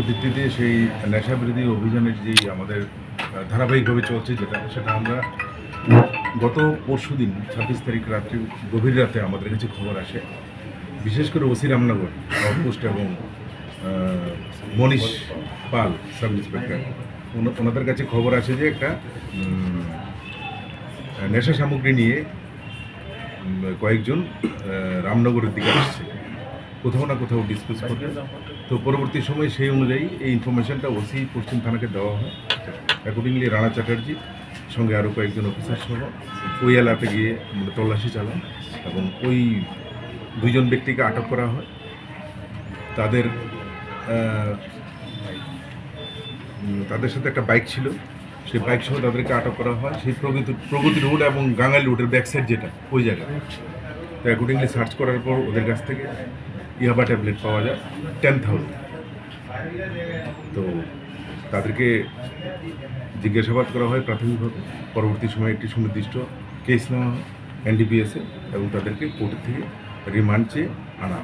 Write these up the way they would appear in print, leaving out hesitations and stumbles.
ভিত্তিতে সেই নেশাবিরোধী অভিযানের যেই আমাদের ধারাবাহিকভাবে চলছে সেটা আমরা গত পরশুদিন 26 তারিখ রাত্রি গভীর রাতে আমাদের কাছে খবর আসে। বিশেষ করে ওসি রামনগর আউটপোস্ট এবং মনীষ পাল সাব ইন্সপেক্টর ওনাদের কাছে খবর আসে যে একটা নেশা সামগ্রী নিয়ে কয়েকজন রামনগরের দিকে আসছে, কোথাও না কোথাও ডিসপিউট করতে। তো পরবর্তী সময় সেই অনুযায়ী এই ইনফরমেশনটা ওসি পশ্চিম থানাকে দেওয়া হয়। অ্যাকর্ডিংলি রানা চ্যাটার্জি সঙ্গে আরও কয়েকজন অফিসার সহ ওই এলাকাতে গিয়ে তল্লাশি চালান এবং ওই দুইজন ব্যক্তিকে আটক করা হয়। তাদের সাথে একটা বাইক ছিল, সেই বাইক সহ তাদেরকে আটক করা হয় সেই প্রগতি রোড এবং গাঙ্গাইল রোডের ব্যাক সাইড যেটা ওই জায়গায়। তো অ্যাকর্ডিংলি সার্চ করার পর ওদের কাছ থেকে ইয়াবা ট্যাবলেট পাওয়া যায় 10,000। তো তাদেরকে জিজ্ঞাসাবাদ করা হয় প্রাথমিকভাবে। পরবর্তী সময়ে একটি সুনির্দিষ্ট কেস নেওয়া হয় এনডিপিএসে এবং তাদেরকে কোর্টের থেকে রিমান্ড চেয়ে আনা।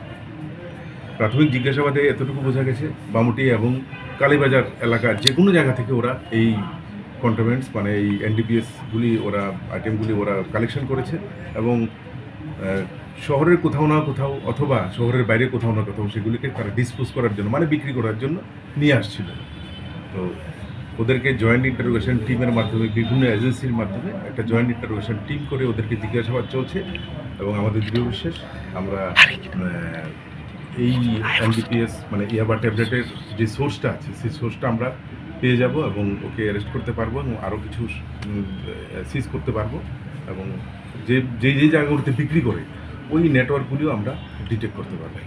প্রাথমিক জিজ্ঞাসাবাদে এতটুকু বোঝা গেছে বামুটি এবং কালীবাজার এলাকার যে কোনো জায়গা থেকে ওরা এই কন্ট্রাভেন্টস মানে এই এনডিপিএসগুলি আইটেমগুলি ওরা কালেকশন করেছে এবং শহরের কোথাও না কোথাও অথবা শহরের বাইরে কোথাও না কোথাও সেগুলিকে তারা ডিসপোজ করার জন্য মানে বিক্রি করার জন্য নিয়ে আসছিল। তো ওদেরকে জয়েন্ট ইন্টারোগেশন টিমের মাধ্যমে বিভিন্ন এজেন্সির মাধ্যমে একটা জয়েন্ট ইন্টারোগেশন টিম করে ওদেরকে জিজ্ঞাসাবাদ চলছে এবং আমাদের দৃঢ় বিশ্বাস আমরা এই এনডিপিএস মানে ইয়াবা ট্যাবলেটের যে সোর্সটা আছে সেই সোর্সটা আমরা পেয়ে যাব এবং ওকে অ্যারেস্ট করতে পারবো এবং আরও কিছু সিজ করতে পারবো এবং যে জায়গাগুলোতে বিক্রি করে ওই নেটওয়ার্কগুলিও আমরা ডিটেক্ট করতে পারবো।